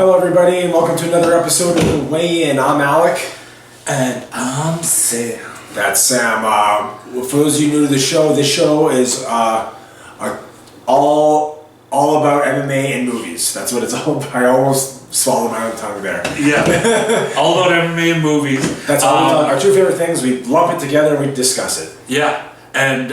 Hello everybody and welcome to another episode of The Weigh-In. I'm Alec. And I'm Sam. That's Sam. For those of you new to the show, this show is all about MMA and movies. That's what it's all about. I almost swallowed my own tongue there. Yeah. All about MMA and movies. That's all our two favorite things. We lump it together and we discuss it. Yeah. And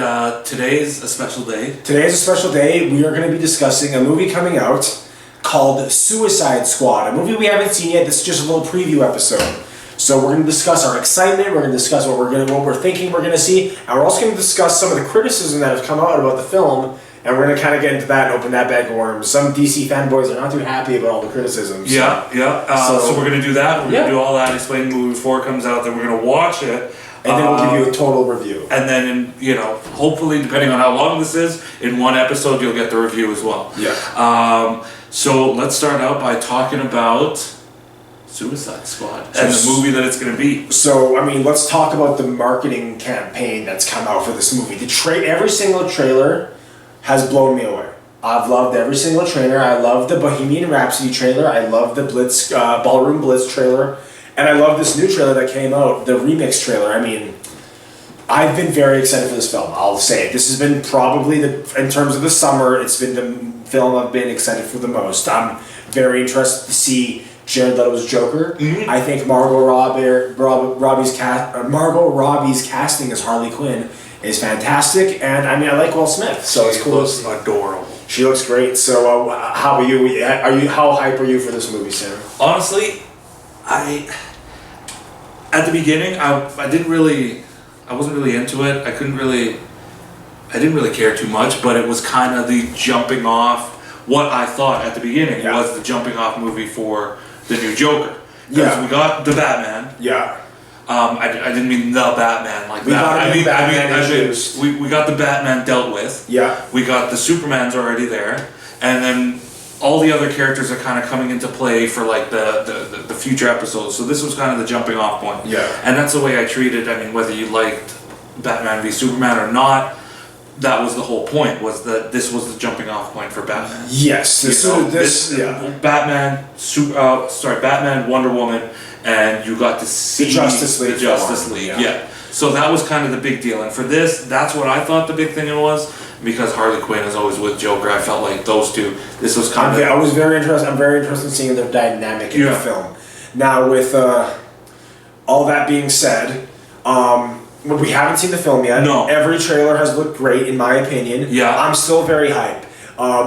today's a special day. Today is a special day. We are going to be discussing a movie coming out called Suicide Squad. A movie we haven't seen yet. This is just a little preview episode. So we're going to discuss our excitement. We're going to discuss what we're thinking we're going to see, and we're also going to discuss some of the criticism that have come out about the film. And we're going to kind of get into that and open that bag of worms. Some DC fanboys are not too happy about all the criticisms. Yeah. So we're going to do that. We're going to do all that, explain the movie before it comes out. Then we're going to watch it. And then we'll give you a total review. And then, hopefully, depending on how long this is, in one episode you'll get the review as well. Yeah. So let's start out by talking about Suicide Squad and the movie that it's going to be. So, let's talk about the marketing campaign that's come out for this movie. Every single trailer has blown me away. I've loved every single trailer. I love the Bohemian Rhapsody trailer. I love the Ballroom Blitz trailer. And I love this new trailer that came out, the remix trailer. I've been very excited for this film. I'll say it. This has been probably, in terms of the summer, it's been the film I've been excited for the most. I'm very interested to see Jared Leto's Joker. Mm-hmm. I think Margot Robbie's casting as Harley Quinn is fantastic, and I like Will Smith, so it's cool. She looks adorable. She looks great. So, how are you? How hype are you for this movie, Sam? Honestly, at the beginning, I wasn't really into it. I didn't really care too much, but it was kind of the jumping off. What I thought at the beginning was the jumping off movie for the new Joker. Because we got the Batman. Yeah. I didn't mean the Batman like we that. We got the Batman dealt with. Yeah. We got the Superman's already there, and then all the other characters are kind of coming into play for like the future episodes. So this was kind of the jumping off point. Yeah. And that's the way I treated. Whether you liked Batman v Superman or not, that was the whole point. Was that this was the jumping off point for Batman? Yes. Batman, Wonder Woman, and you got to see the Justice League. Yeah. So that was kind of the big deal. And for this, that's what I thought the big thing was. Because Harley Quinn is always with Joker, I felt like those two. This was kind of. I was very interested. I'm very interested in seeing their dynamic in the film. Now, with all that being said, we haven't seen the film yet. No. Every trailer has looked great, in my opinion. Yeah. I'm still very hyped.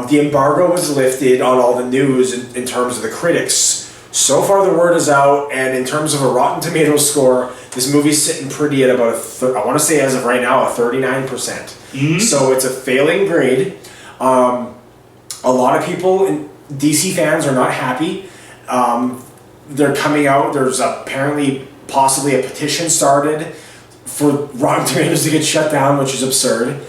The embargo was lifted on all the news in terms of the critics. So far, the word is out, and in terms of a Rotten Tomatoes score, this movie's sitting pretty at about I want to say as of right now, a 39%. Mm-hmm. So it's a failing grade. A lot of people, DC fans, are not happy. They're coming out. There's apparently possibly a petition started for Rotten Tomatoes to get shut down, which is absurd.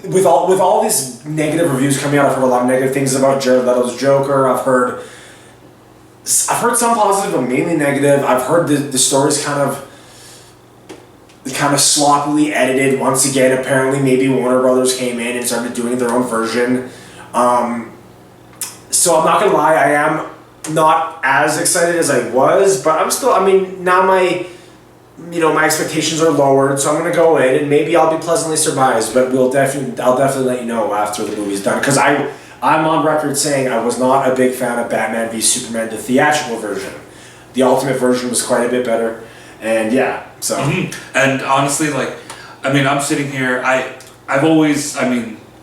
With all these negative reviews coming out, I've heard a lot of negative things about Jared Leto's Joker. I've heard some positive, but mainly negative. I've heard the story's kind of sloppily edited. Once again, apparently maybe Warner Brothers came in and started doing their own version. So I'm not gonna lie, I am not as excited as I was, but I'm still. Now my expectations are lowered, so I'm gonna go in and maybe I'll be pleasantly surprised. But I'll definitely let you know after the movie's done, because I'm on record saying I was not a big fan of Batman v Superman, the theatrical version. The Ultimate version was quite a bit better, and yeah. So. Mm-hmm. And honestly, I'm sitting here.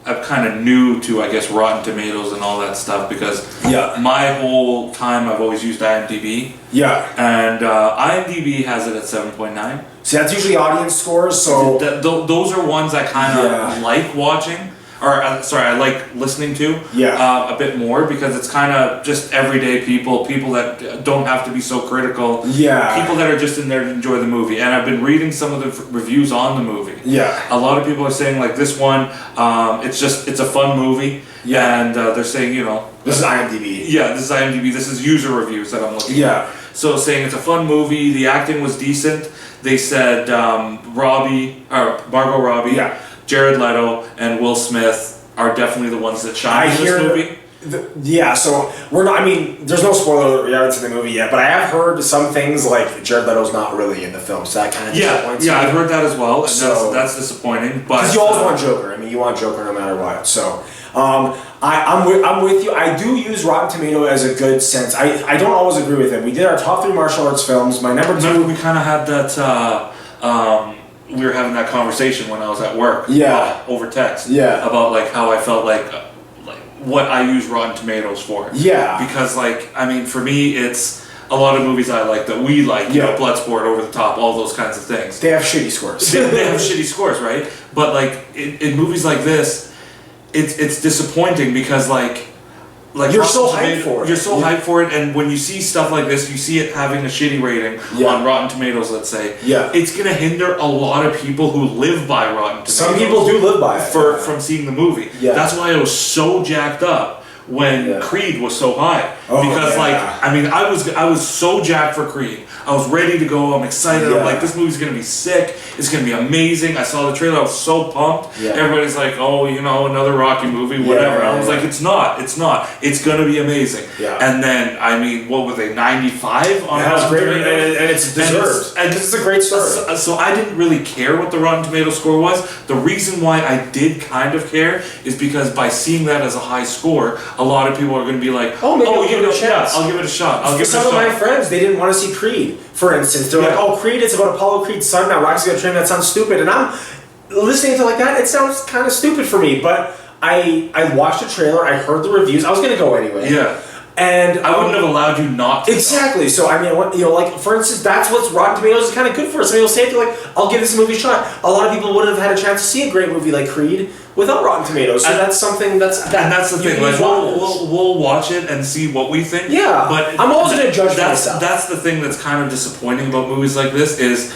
I'm kind of new to, I guess, Rotten Tomatoes and all that stuff because my whole time I've always used IMDb. Yeah. And IMDb has it at 7.9. See, that's usually audience scores, so... Those are ones I kind of like watching. I like listening to a bit more because it's kind of just everyday people that don't have to be so critical. Yeah. People that are just in there to enjoy the movie. And I've been reading some of the reviews on the movie. Yeah. A lot of people are saying like this one, it's a fun movie. Yeah. And they're saying, This is IMDb. Yeah, this is IMDb. This is user reviews that I'm looking at. So saying it's a fun movie, the acting was decent. They said Margot Robbie, Jared Leto, and Will Smith are definitely the ones that shine in this movie. Yeah, so we're not. I mean, there's no spoiler regarding to the movie yet, but I have heard some things like Jared Leto's not really in the film, so that kind of disappoints me. I've heard that as well, and So- that's disappointing. But Because you always want Joker. I mean, you want Joker no matter what. So I'm with you. I do use Rotten Tomato as a good sense. I don't always agree with it. We did our top 3 martial arts films. My number 2. remember we kind of had that. We were having that conversation when I was at work. Yeah. Over text. Yeah. About like how I felt like what I use Rotten Tomatoes for. Yeah. Because like I mean, for me, it's a lot of movies I like that we like. You know, Bloodsport, Over the Top, all those kinds of things. They have shitty scores. they have shitty scores, right? But like in movies like this, it's disappointing because like you're so hyped for it. You're so hyped for it, and when you see stuff like this, you see it having a shitty rating on Rotten Tomatoes, let's say. Yeah. It's gonna hinder a lot of people who live by Rotten Tomatoes. Some people do live by it. From seeing the movie. Yeah. That's why I was so jacked up when Creed was so high. Because like I mean I was so jacked for Creed. I was ready to go, I'm excited, I'm like this movie's gonna be sick, it's gonna be amazing. I saw the trailer, I was so pumped. Everybody's like, oh, you know, another Rocky movie, whatever. I was like, it's not. It's gonna be amazing. And then I mean, what were they, 95 on Rotten Rotten Tomatoes? And it's deserved. And this is a great story. So I didn't really care what the Rotten Tomatoes score was. The reason why I did kind of care is because by seeing that as a high score, a lot of people are going to be like, maybe I'll give it a chance. I'll give it a shot. Some of my friends, they didn't want to see Creed, for instance. They're like, oh, Creed, it's about Apollo Creed's son now. Rocky's got to train. That sounds stupid. And I'm listening to like that. It sounds kind of stupid for me. But I watched the trailer. I heard the reviews. I was going to go anyway. Yeah. And I wouldn't have allowed you not to. Exactly. So I mean, you know, like for instance, that's what Rotten Tomatoes is kind of good for. Some people say it, they're like, "I'll give this movie a shot." A lot of people wouldn't have had a chance to see a great movie like Creed without Rotten Tomatoes. So that's something and that's the thing. Like we'll watch it and see what we think. Yeah. But I'm always going to judge myself. That's the thing that's kind of disappointing about movies like this is.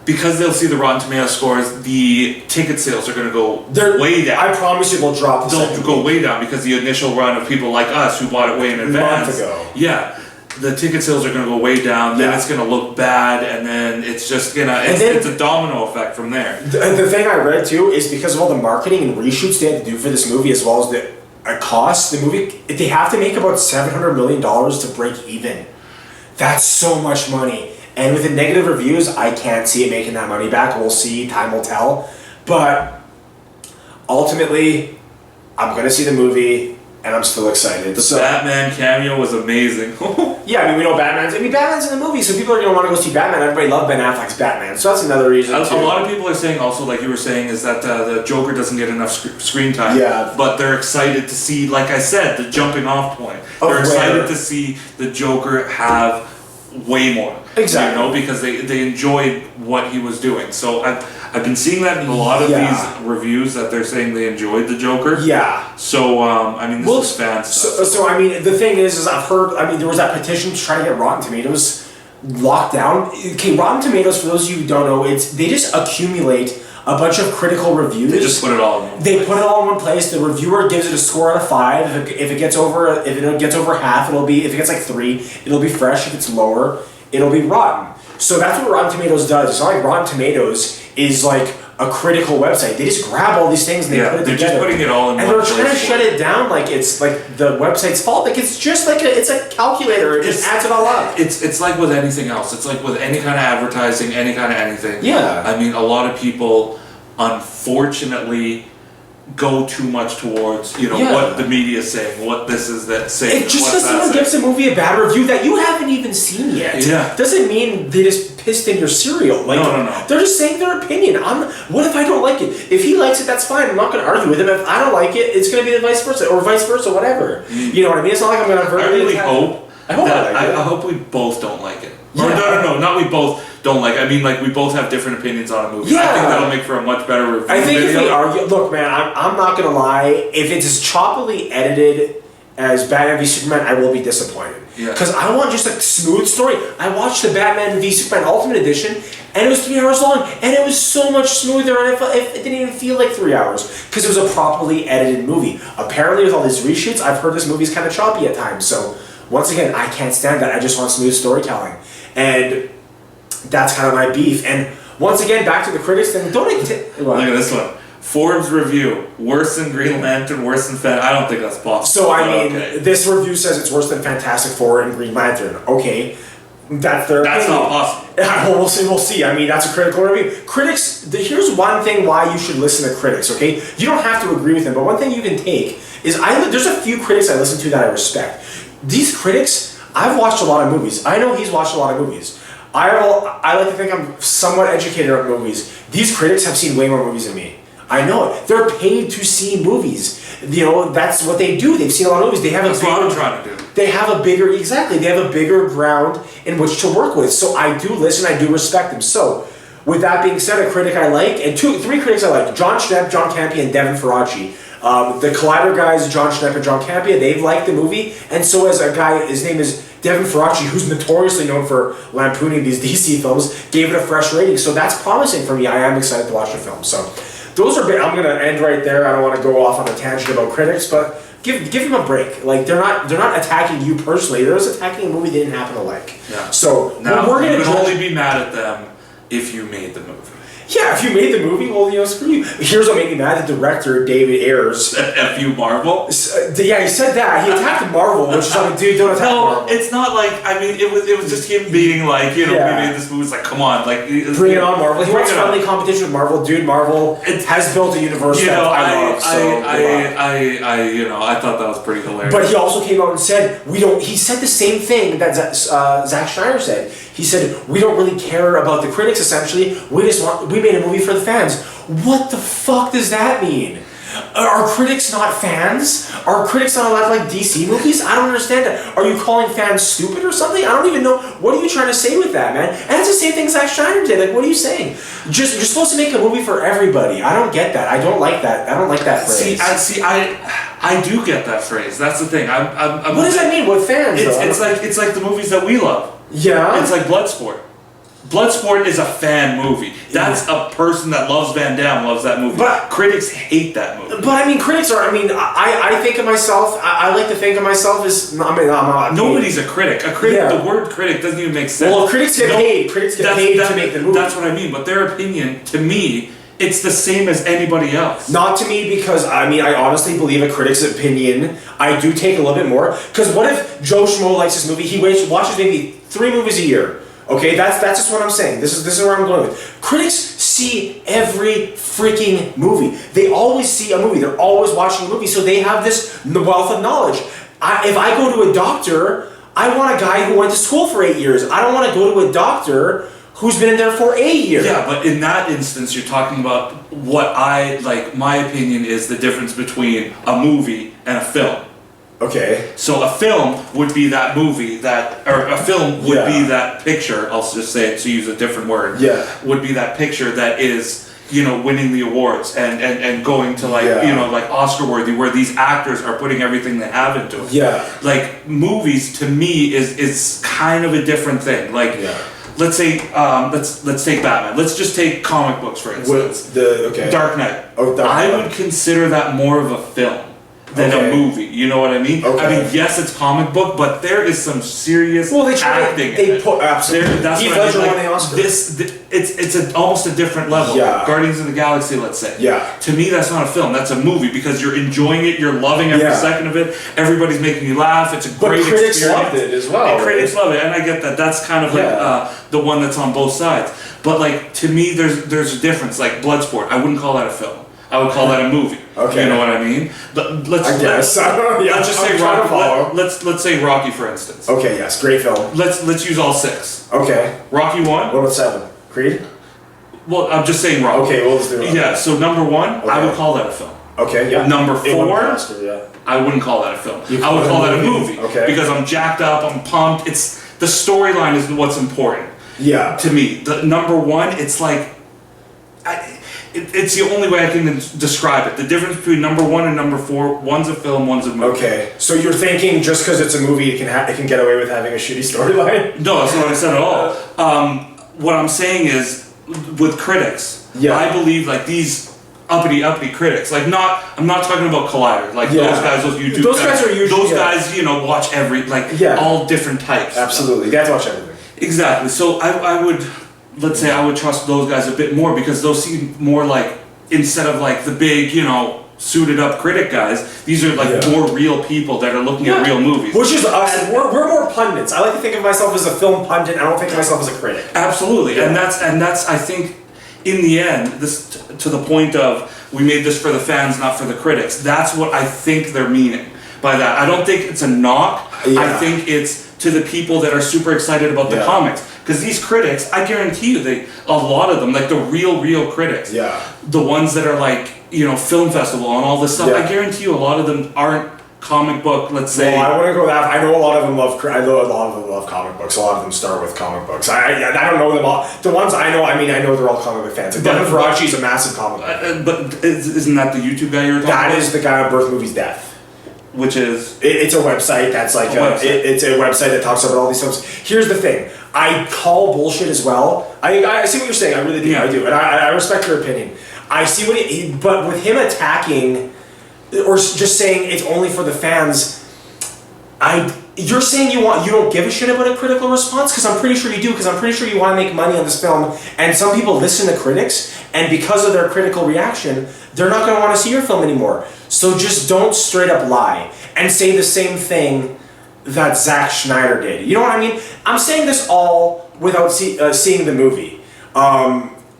Because they'll see the Rotten Tomatoes scores, the ticket sales are going to go way down. I promise you they'll drop. They'll go way down because the initial run of people like us who bought it way in advance. Months ago. Yeah, the ticket sales are going to go way down. Then it's going to look bad, and then it's just gonna. It's a domino effect from there. The thing I read too is because of all the marketing and reshoots they had to do for this movie, as well as the cost. The movie, they have to make about $700 million to break even. That's so much money. And with the negative reviews, I can't see it making that money back. We'll see. Time will tell. But ultimately, I'm going to see the movie, and I'm still excited. The Batman cameo was amazing. Yeah, I mean, we know Batman's in the movie, so people are going to want to go see Batman. Everybody loved Ben Affleck's Batman, so that's another reason, too. A lot of people are saying also, like you were saying, is that the Joker doesn't get enough screen time. Yeah. But they're excited to see, like I said, the jumping off point. They're excited to see the Joker have way more. Exactly. You know, because they enjoyed what he was doing. So I've been seeing that in a lot of these reviews that they're saying they enjoyed the Joker. Yeah. So I mean, this is fan stuff. So I mean, the thing is I've heard. I mean, there was that petition to try to get Rotten Tomatoes locked down. Okay, Rotten Tomatoes, for those of you who don't know, they just accumulate a bunch of critical reviews. They just put it all in one place. They put it all in one place. The reviewer gives it a score out of 5. If it gets over half, it'll be. If it gets like 3, it'll be fresh. If it's lower, it'll be rotten. So that's what Rotten Tomatoes does. It's not like Rotten Tomatoes is like a critical website. They just grab all these things and they put it together. They're just putting it all in one place. And they're trying to shut it down like it's like the website's fault. Like it's just like it's a calculator. It just adds it all up. It's like with anything else. It's like with any kind of advertising, any kind of anything. Yeah. I mean, a lot of people, unfortunately, go too much towards what the media is saying, what this is that saying. It just because someone gives a movie a bad review that you haven't even seen yet, doesn't mean they just pissed in your cereal. Like, no. They're just saying their opinion. What if I don't like it? If he likes it, that's fine. I'm not going to argue with him. If I don't like it, it's going to be the vice versa, or vice versa, whatever. You know what I mean? It's not like I'm going to verbally. I hope we both don't like it. Yeah. Or no, not we both don't like it. I mean, like, we both have different opinions on a movie. Yeah. I think that'll make for a much better review. I think if we argue, look, man, I'm not going to lie. If it's as choppily edited as Batman v Superman, I will be disappointed. Because I want just a smooth story. I watched the Batman v Superman Ultimate Edition, and it was 3 hours long, and it was so much smoother, and it didn't even feel like 3 hours, because it was a properly edited movie. Apparently, with all these reshoots, I've heard this movie's kind of choppy at times, so once again, I can't stand that. I just want smooth storytelling. And that's kind of my beef. And once again, back to the critics thing. Look at this one. Forbes review, worse than Green Lantern, worse than I don't think that's possible. So this review says it's worse than Fantastic Four and Green Lantern. Okay, that's their That's opinion. not possible. We'll see. I mean, that's a critical review. Critics, here's one thing why you should listen to critics, okay? You don't have to agree with them, but one thing you can take is, there's a few critics I listen to that I respect. These critics, I've watched a lot of movies. I know he's watched a lot of movies. I like to think I'm somewhat educated on movies. These critics have seen way more movies than me. I know it. They're paid to see movies. You know, that's what they do. They've seen a lot of movies. They have That's what I'm trying to do. They have a bigger, they have a bigger ground in which to work with. So I do listen, I do respect them. So, with that being said, a critic I like, and three critics I like, John Schnepp, John Campea, and Devin Faraci. The Collider guys, John Schnepp and John Campea, they've liked the movie, and so has a guy, his name is Devin Faraci, who's notoriously known for lampooning these DC films, gave it a fresh rating. So that's promising for me. I am excited to watch the film. So those are, I'm going to end right there. I don't want to go off on a tangent about critics, but give them a break. Like, they're not attacking you personally. They're just attacking a movie they didn't happen to like. Yeah. So now, we're going to only be mad at them if you made the movie. Yeah, if you made the movie, well, screw you. Here's what made me mad: the director, David Ayers. F you, Marvel. Yeah, he said that. He attacked Marvel, which is like, dude, don't attack Marvel. No, it's not like, I mean, it was just him being like, we made this movie. It's like, come on, like, bring it on, Marvel. He wants friendly competition with Marvel, dude. Marvel has built a universe that I love. I thought that was pretty hilarious. But he also came out and said He said the same thing that Zack Snyder said. He said, we don't really care about the critics, essentially. We made a movie for the fans. What the fuck does that mean? Are critics not fans? Are critics not allowed to like DC movies? I don't understand that. Are you calling fans stupid or something? I don't even know. What are you trying to say with that, man? And it's the same thing Zack Snyder did. Like, what are you saying? You're supposed to make a movie for everybody. I don't get that. I don't like that. I don't like that phrase. I do get that phrase. That's the thing. What does that mean? What fans? It's like the movies that we love. Yeah. It's like Bloodsport. Bloodsport is a fan movie. That's a person that loves Van Damme loves that movie. But critics hate that movie. But I mean, critics are. I mean, I think of myself. I like to think of myself as. Nobody's a critic. A critic. Yeah. The word critic doesn't even make sense. Well, critics get paid. Critics get paid to make the movie. That's what I mean. But their opinion, to me, it's the same as anybody else. Not to me, because I honestly believe a critic's opinion. I do take a little bit more. Because what if Joe Schmo likes this movie? He watches maybe 3 movies a year. Okay, that's just what I'm saying. This is where I'm going with. Critics see every freaking movie. They always see a movie. They're always watching a movie, so they have this wealth of knowledge. If I go to a doctor, I want a guy who went to school for 8 years. I don't want to go to a doctor who's been in there for 8 years. Yeah, but in that instance, you're talking about what my opinion is the difference between a movie and a film. Okay. So a film would be that movie or a film would be that picture, I'll just say it to use a different word. Yeah. Would be that picture that is, winning the awards and going to like Oscar worthy, where these actors are putting everything they have into it. Yeah. Like, movies to me is kind of a different thing. Like, let's say let's take Batman. Let's just take comic books for instance. Dark Knight. Oh, Dark Knight. I would consider that more of a film than a movie, you know what I mean? Okay. I mean, yes, it's comic book, but there is some serious acting. They put absolutely. That's Heath what I Ledger mean. won the Oscar. It's almost a different level. Yeah. Guardians of the Galaxy, let's say. Yeah. To me, that's not a film. That's a movie because you're enjoying it. You're loving every second of it. Everybody's making you laugh. It's a great experience. Critics loved it as well. And critics love it, and I get that. That's kind of like the one that's on both sides. But like, to me, there's a difference. Like Bloodsport, I wouldn't call that a film. I would call that a movie. Okay. You know what I mean? Let's just say Rocky. Let's say Rocky, for instance. Okay. Yes. Great film. Let's use all 6. Okay. Rocky 1. What about 7? Creed. Well, I'm just saying Rocky. Okay. Well, let's do it. Yeah. So number 1, I would call that a film. Okay. Yeah. Number 4, I wouldn't call that a film. I would call that a movie. Okay. Because I'm jacked up. I'm pumped. It's the storyline is what's important. Yeah. To me, the number 1, it's like. It's the only way I can describe it. The difference between number 1 and number 4, one's a film, one's a movie. Okay, so you're thinking just because it's a movie, it can get away with having a shitty storyline? No, that's not what I said at all. What I'm saying is, with critics, I believe like these uppity critics. Like, I'm not talking about Collider. Like those guys, those YouTube guys. Are usually those guys. Watch every all different types. Absolutely, you have to watch everything. Exactly. So I would. Let's say I would trust those guys a bit more because those seem more like instead of like the big, suited up critic guys, these are like more real people that are looking at real movies. Which is us. We're more pundits. I like to think of myself as a film pundit. I don't think of myself as a critic. Absolutely, and that's I think in the end, this to the point of we made this for the fans, not for the critics. That's what I think they're meaning by that. I don't think it's a knock. I think it's to the people that are super excited about the comics. Because these critics, I guarantee you, a lot of them, like the real critics, the ones that are like, film festival and all this stuff, I guarantee you a lot of them aren't comic book, let's say. Well, I wouldn't go that. I know a lot of them love. I know a lot of them love comic books. A lot of them start with comic books. I don't know them all. The ones I know, I know they're all comic book fans. Like Devin Faraci is a massive comic book. But isn't that the YouTube guy you were talking about? That is the guy on Birth Movies Death. Which is? It's a website that's like it's a website that talks about all these films. Here's the thing. I call bullshit as well. I see what you're saying. I really do. I do, and I respect your opinion. I see what but with him attacking or just saying it's only for the fans, you're saying you don't give a shit about a critical response? Because I'm pretty sure you do. Because I'm pretty sure you want to make money on this film, and some people listen to critics, and because of their critical reaction, they're not going to want to see your film anymore. So just don't straight up lie and say the same thing that Zack Snyder did. You know what I mean? I'm saying this all without seeing the movie.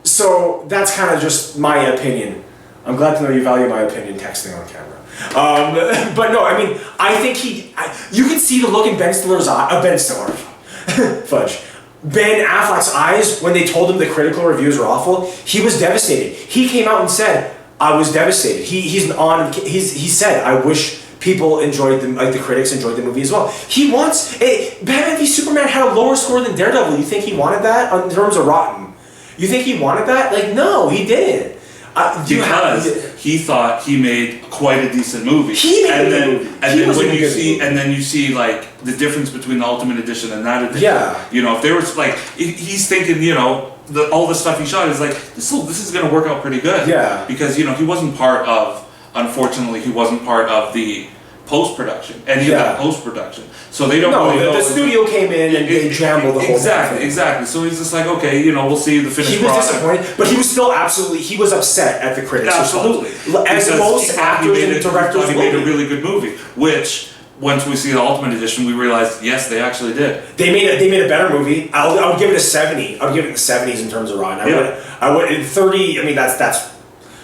So that's kind of just my opinion. I'm glad to know you value my opinion texting on camera. But no, I think you can see the look in Ben Stiller's fudge. Ben Affleck's eyes when they told him the critical reviews were awful. He was devastated. He came out and said, "I was devastated." He said, "I wish people enjoyed the critics enjoyed the movie as well." He wants Batman v Superman had a lower score than Daredevil. You think he wanted that in terms of Rotten? You think he wanted that? Like, no, he didn't. Because he thought he made quite a decent movie. And then you see like the difference between the Ultimate Edition and that edition. Yeah. If there was like he's thinking, all the stuff he shot is like this is gonna work out pretty good. Yeah. Because he wasn't part of the post-production, any of that post-production. So they don't really know. The studio came in and they jambled the whole thing. Exactly. So he's just like, okay, we'll see the finished product. He was disappointed, but he was still he was upset at the critics. Absolutely. As most actors and directors he made a really good movie, which, once we see the Ultimate Edition, we realized, yes, they actually did. They made a better movie. I would give it a 70. I would give it in the 70s in terms of Rotten. I would in 30, that's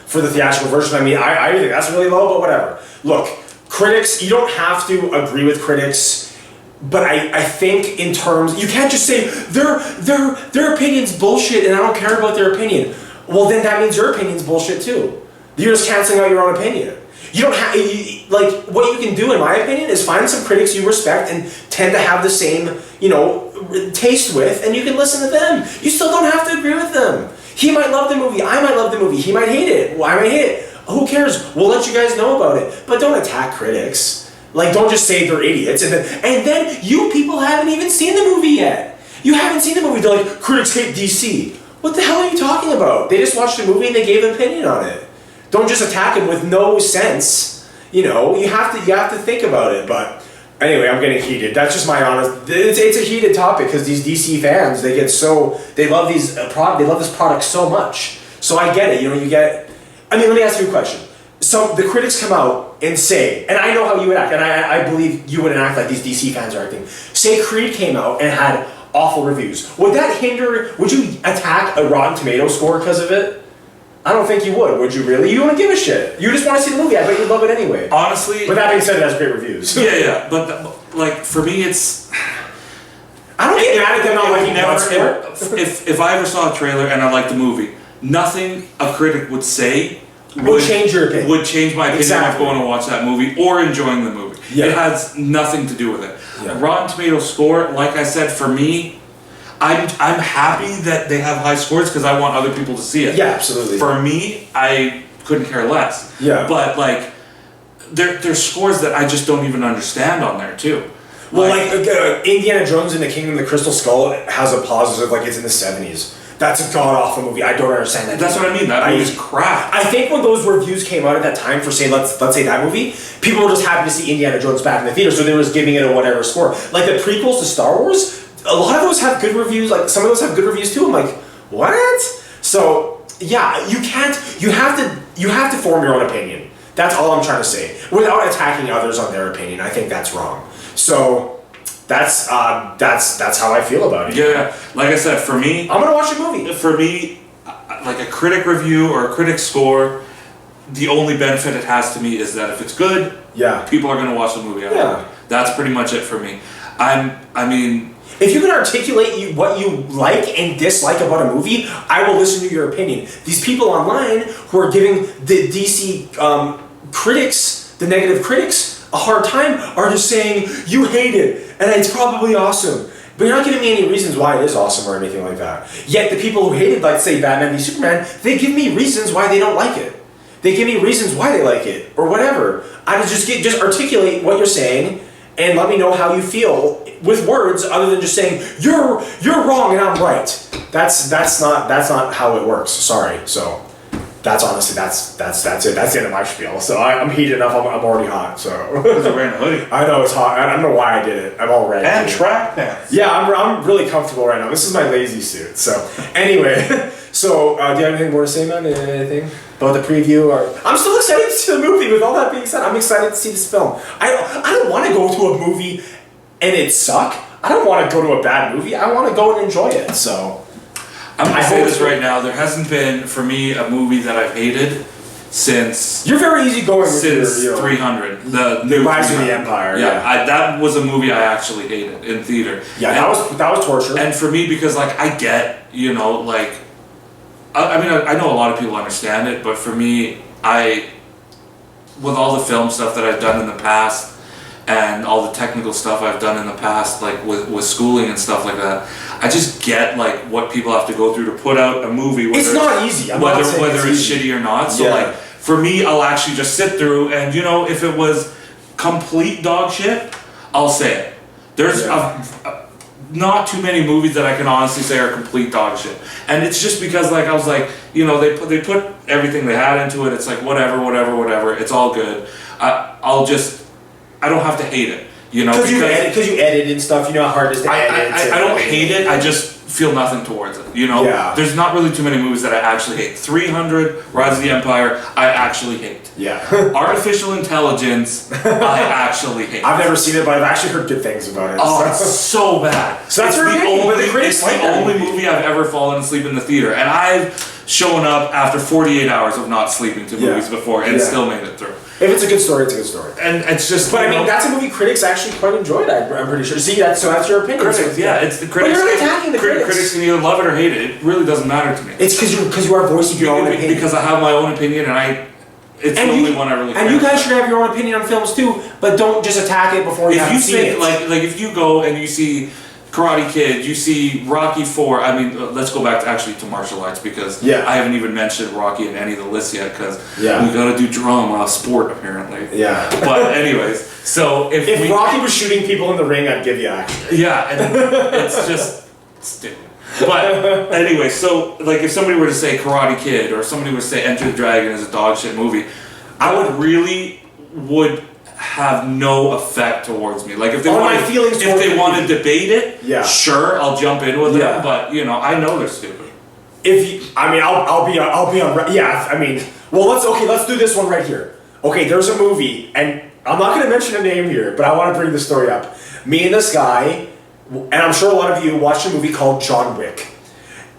for the theatrical version. I think that's really low, but whatever. Look, critics, you don't have to agree with critics, but I think in terms, you can't just say their opinion's bullshit and I don't care about their opinion. Well, then that means your opinion's bullshit too. You're just canceling out your own opinion. You don't have, what you can do, in my opinion, is find some critics you respect and tend to have the same, taste with, and you can listen to them. You still don't have to agree with them. He might love the movie, I might love the movie, he might hate it, well, I might hate it. Who cares? We'll let you guys know about it. But don't attack critics. Don't just say they're idiots. And then you people haven't even seen the movie yet. You haven't seen the movie. They're like, critics hate DC. What the hell are you talking about? They just watched the movie and they gave an opinion on it. Don't just attack them with no sense. You have to think about it. But anyway, I'm getting heated. That's just my honest. It's a heated topic because these DC fans, they love this product so much. So I get it. Let me ask you a question. So the critics come out and say, and I know how you would act, and I believe you wouldn't act like these DC fans are acting. Say Creed came out and had awful reviews. Would you attack a Rotten Tomatoes score because of it? I don't think you would you really? You don't give a shit. You just want to see the movie. I bet you'd love it anyway. Honestly. But that being said, it has great reviews. Yeah. But for me, it's... I don't get mad at them not liking Bloodsport. If I ever saw a trailer and I liked the movie, nothing a critic would say would change your opinion. Would change my opinion of going to watch that movie or enjoying the movie. Yeah. It has nothing to do with it. Yeah. Rotten Tomatoes score, like I said, for me, I'm happy that they have high scores because I want other people to see it. Yeah, absolutely. For me, I couldn't care less. Yeah. But there's scores that I just don't even understand on there too. Well, Indiana Jones and the Kingdom of the Crystal Skull has a positive, it's in the 70s. That's a god-awful movie. I don't understand that. That's what I mean. That movie's crap. I think when those reviews came out at that time for, let's say that movie, people were just happy to see Indiana Jones back in the theater, so they were just giving it a whatever score. Like the prequels to Star Wars, a lot of those have good reviews. Some of those have good reviews too. I'm like, what? So Yeah, you can't. You have to form your own opinion. That's all I'm trying to say, without attacking others on their opinion. I think that's wrong. So that's how I feel about it. Yeah, like I said, for me, I'm gonna watch a movie. For me, like a critic review or a critic score, the only benefit it has to me is that if it's good, people are gonna watch the movie. That's pretty much it for me. I mean, if you can articulate what you like and dislike about a movie, I will listen to your opinion. These people online who are giving the DC critics, the negative critics, a hard time are just saying, you hate it, and it's probably awesome. But you're not giving me any reasons why it is awesome or anything like that. Yet the people who hated, like, say, Batman v Superman, they give me reasons why they don't like it. They give me reasons why they like it, or whatever. I just articulate what you're saying, and let me know how you feel with words, other than just saying you're wrong and I'm right. That's not how it works. Sorry. So that's honestly that's it. That's the end of my spiel. So I'm heated enough. I'm already hot. So because you're wearing a hoodie. I know it's hot. I don't know why I did it. I'm all red. And track pants. Yeah, I'm really comfortable right now. This is my lazy suit. So anyway, so do you have anything more to say, man? Anything about the preview? Or I'm still excited to see the movie. With all that being said, I'm excited to see this film. I don't want to go to a movie and it suck. I don't want to go to a bad movie. I want to go and enjoy it. So I'm gonna say this right now. There hasn't been for me a movie that I've hated since. You're very easygoing with since your 300. The Rise of the Empire. Yeah, that was a movie I actually hated in theater. Yeah, that was torture. And for me, because like I get, like, I mean, I know a lot of people understand it, but for me, with all the film stuff that I've done in the past, and all the technical stuff I've done in the past, like with schooling and stuff like that, I just get like what people have to go through to put out a movie. It's not easy. Whether it's shitty or not. So like for me, I'll actually just sit through, and if it was complete dog shit, I'll say it. There's not too many movies that I can honestly say are complete dog shit, and it's just because like I was like, they put everything they had into it. It's like whatever. It's all good. I don't have to hate it, because you edit and stuff. You know how hard it is to edit. I don't hate it. I just feel nothing towards it. Yeah. There's not really too many movies that I actually hate. 300, Rise of the Empire, I actually hate. Yeah. Artificial Intelligence, I actually hate. I've never seen it, but I've actually heard good things about it. Oh, it's so bad. So that's the only movie I've ever fallen asleep in the theater, and I've shown up after 48 hours of not sleeping to movies before and still made it through. If it's a good story, it's a good story. And it's just. But I mean, that's a movie critics actually quite enjoyed. I'm pretty sure. See, that's your opinion. Critics, it's the critics. But you're not attacking the critics. Critics can either love it or hate it. It really doesn't matter to me. It's because you are voicing your own opinion. Because I have my own opinion, and it's the only one I really. And you guys should have your own opinion on films too, but don't just attack it before you have seen it. Like if you go and you see Karate Kid, you see Rocky 4. I mean, let's go back to martial arts, because I haven't even mentioned Rocky in any of the lists yet, because we gotta do drama, sport apparently. Yeah. But anyways, so if Rocky was shooting people in the ring, I'd give you action. Yeah, and it's just stupid. But anyway, so like if somebody were to say Karate Kid, or somebody were to say Enter the Dragon is a dog shit movie, I would have no effect towards me. Like if they want to debate it, sure, I'll jump in with them. But I know they're stupid. I'll be on. Yeah, I mean, well, let's do this one right here. Okay, there's a movie, and I'm not going to mention a name here, but I want to bring the story up. Me and this guy, and I'm sure a lot of you watched a movie called John Wick.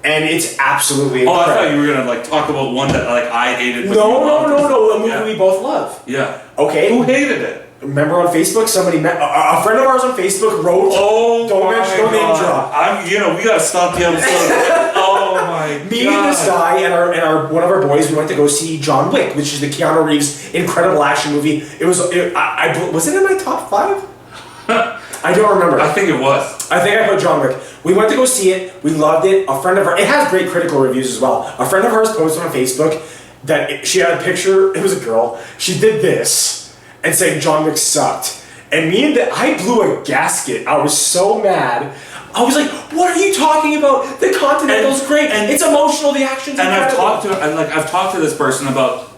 And it's absolutely incredible. I thought you were gonna talk about one that I hated. No, a movie we both love. Yeah. Okay. Who hated it? Remember on Facebook, somebody met a friend of ours on Facebook wrote. Oh, don't name drop. We gotta stop the episode. Oh my god. Me and this guy and our one of our boys, we went to go see John Wick, which is the Keanu Reeves incredible action movie. Was it in my top 5? I don't remember. I think it was. I think I put John Wick. We went to go see it. We loved it. A friend of ours, it has great critical reviews as well. A friend of ours posted on Facebook that she had a picture. It was a girl. She did this and said John Wick sucked. And I blew a gasket. I was so mad. I was like, "What are you talking about? The Continental's great, and it's emotional. The action's incredible." And I've talked to this person about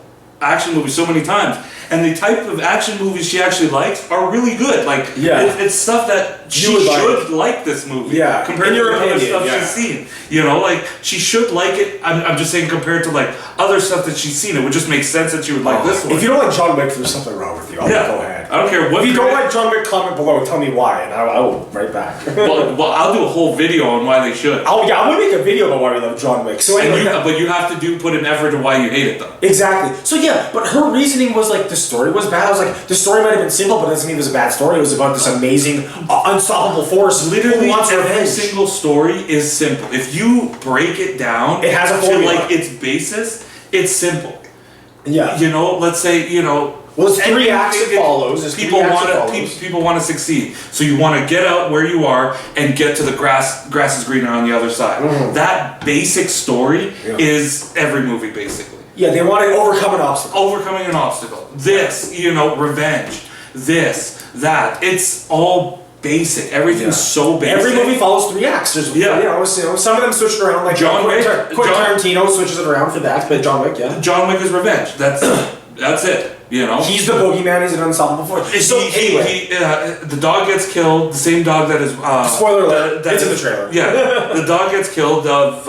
action movies so many times, and the type of action movies she actually likes are really good. Like, it's stuff that she should like this movie. Yeah, compared to the other stuff she's seen. You know, like she should like it. I'm just saying compared to like other stuff that she's seen, it would just make sense that she would like this one. If you don't like John Wick, there's something wrong with you. Go ahead. I don't care what. If you don't like John Wick, comment below and tell me why, and I will write back. well, I'll do a whole video on why they should. I'm gonna make a video about why we love John Wick. So anyway, but you have to put an effort to why you hate it though. Exactly. So yeah, but her reasoning was like the story was bad. I was like, the story might have been simple, but it doesn't mean it was a bad story. It was about this amazing, unstoppable force. Literally, every single story is simple. If you break it down, it has a formula. To like its basis. It's simple. Yeah. You know, let's say, you know. Well, it's 3 acts it follows. People want to succeed. So you want to get out where you are and get to the grass is greener on the other side. Mm-hmm. That basic story is every movie, basically. Yeah, they want to overcome an obstacle. Overcoming an obstacle. This, you know, revenge. This, that. It's all basic. Everything's so basic. Every movie follows 3 acts. There's, you know, some of them switch it around. Like John Wick. Tarantino switches it around for that, but John Wick, John Wick is revenge. That's it. You know, he's the boogeyman. He's an unstoppable force. So the dog gets killed. The same dog that is spoiler alert. It's in the trailer. Yeah, the dog gets killed of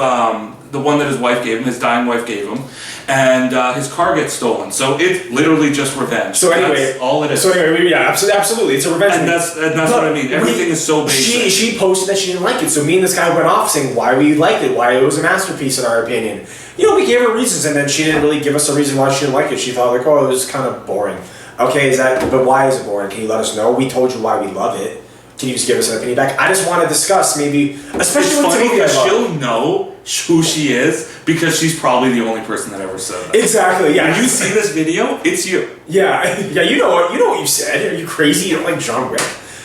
the one that his wife gave him. His dying wife gave him, and his car gets stolen. So it's literally just revenge. So anyway, that's all it is. So anyway, absolutely, it's a revenge. And that's what I mean. Everything is so basic. She posted that she didn't like it. So me and this guy went off saying why we liked it, why it was a masterpiece in our opinion. You know, we gave her reasons, and then she didn't really give us a reason why she didn't like it. She thought like, oh, it was kind of boring. Okay, but why is it boring? Can you let us know? We told you why we love it. Can you just give us an opinion back? I just want to discuss maybe, especially when it's a movie I love. She'll know who she is because she's probably the only person that ever said that. Exactly. Yeah. When you see this video, it's you. Yeah. Yeah. You know what you said. Are you crazy? You don't like John Wick.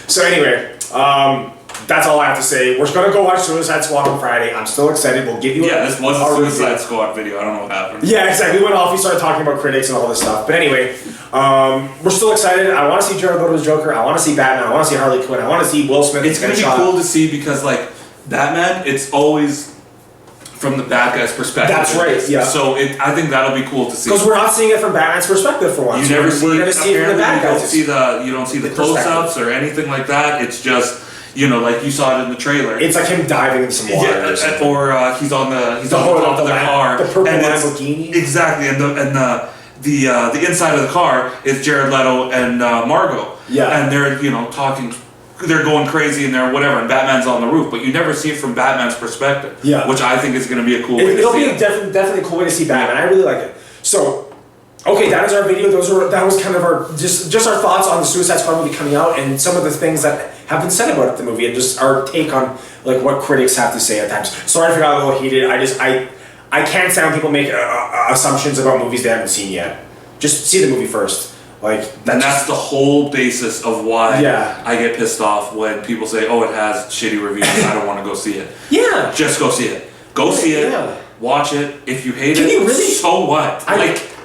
So anyway, that's all I have to say. We're going to go watch Suicide Squad on Friday. I'm still excited. We'll give you this was a Suicide Squad video. I don't know what happened. Yeah, exactly. We went off. We started talking about critics and all this stuff. But anyway, we're still excited. I want to see Jared Leto's Joker. I want to see Batman. I want to see Harley Quinn. I want to see Will Smith. It's going to be cool to see because, like, Batman, it's always from the bad guy's perspective. That's right, yeah. So I think that'll be cool to see. Because we're not seeing it from Batman's perspective for once. You never see we're going to see it from the bad guys. You don't see the close-ups or anything like that. It's just, you know, like you saw it in the trailer. It's like him diving into some water. Yeah, or he's on the top of the car. The purple Lamborghini. Exactly, and the inside of the car is Jared Leto and Margot. Yeah. And they're, you know, talking. They're going crazy in there, whatever, and Batman's on the roof, but you never see it from Batman's perspective. Yeah. Which I think is going to be a cool way to see it. It'll be definitely a cool way to see Batman. I really like it. So, okay, that is our video. That was kind of our just our thoughts on the Suicide Squad movie coming out and some of the things that have been said about the movie and just our take on like what critics have to say at times. Sorry if I got a little heated. I can't stand when people make assumptions about movies they haven't seen yet. Just see the movie first. That's the whole basis of why I get pissed off when people say, "Oh, it has shitty reviews. I don't want to go see it." Yeah, just go see it. Go see it. Yeah. Watch it. If you hate it, you really? So what?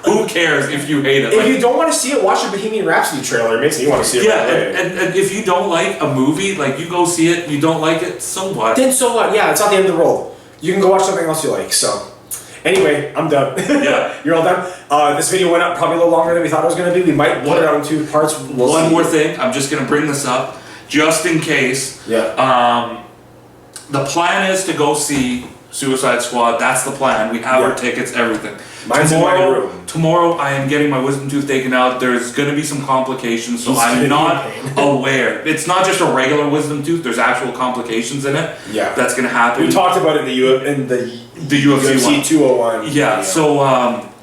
Who cares if you hate it? If you don't want to see it, watch the Bohemian Rhapsody trailer. It makes me want to see it. Yeah, and if you don't like a movie, like you go see it, you don't like it, so what? Then so what? Yeah, it's not the end of the world. You can go watch something else you like. So. Anyway, I'm done. Yeah. You're all done? This video went up probably a little longer than we thought it was going to be. We might put it out in 2 parts. One more thing. I'm just going to bring this up just in case. Yeah. The plan is to go see Suicide Squad. That's the plan. We have our tickets, everything. Mine's in my room. Tomorrow I am getting my wisdom tooth taken out. There's going to be some complications, so I'm not aware. It's not just a regular wisdom tooth. There's actual complications in it. Yeah. That's going to happen. We talked about it in the UFC 201. Yeah, so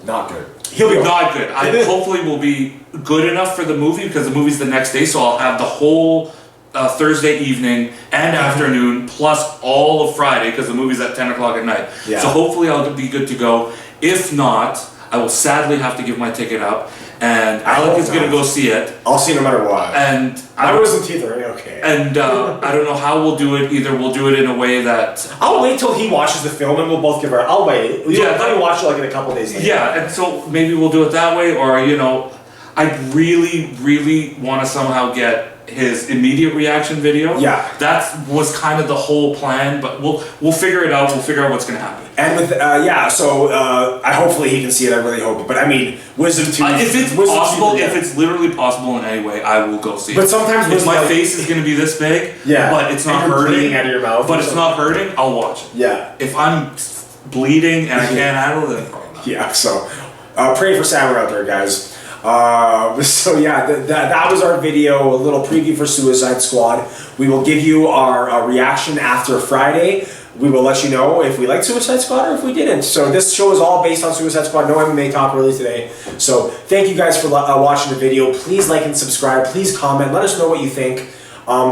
not good. He'll be not good. I hopefully will be good enough for the movie because the movie's the next day, so I'll have the whole Thursday evening and afternoon plus all of Friday because the movie's at 10 o'clock at night. Yeah. So hopefully I'll be good to go. If not, I will sadly have to give my ticket up, and Alec is going to go see it. I'll see no matter what. And my wisdom teeth are okay. And I don't know how we'll do it. Either we'll do it in a way that I'll wait till he watches the film and we'll both give our. I'll wait. Let me watch it like in a couple days later. Yeah, and so maybe we'll do it that way, or I really, really want to somehow get his immediate reaction video. Yeah. That was kind of the whole plan, but we'll figure it out. We'll figure out what's gonna happen. And with so I hopefully he can see it. I really hope. But I mean, Wisdom Tooth. If it's Wisdom possible, Tooth, if it's literally possible in any way, I will go see it. But sometimes if my face is gonna be this big, but it's not and you're bleeding hurting out of your mouth, but it's not hurting, I'll watch it. Yeah. If I'm bleeding and I can't handle it, then probably not. Yeah. So pray for Sammer out there, guys. So yeah, that was our video, a little preview for Suicide Squad. We will give you our reaction after Friday. We will let you know if we liked Suicide Squad or if we didn't. So this show is all based on Suicide Squad. No MMA talk really today. So thank you guys for watching the video. Please like and subscribe. Please comment. Let us know what you think.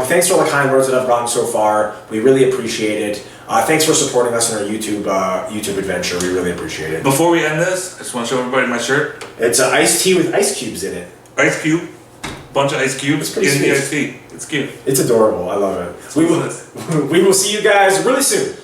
Thanks for all the kind words that I've gotten so far. We really appreciate it. Thanks for supporting us in our YouTube adventure. We really appreciate it. Before we end this, I just want to show everybody my shirt. It's an iced tea with ice cubes in it. Ice cube. Bunch of ice cubes in pretty the sweet. iced tea. It's cute. It's adorable. I love it. We will see you guys really soon.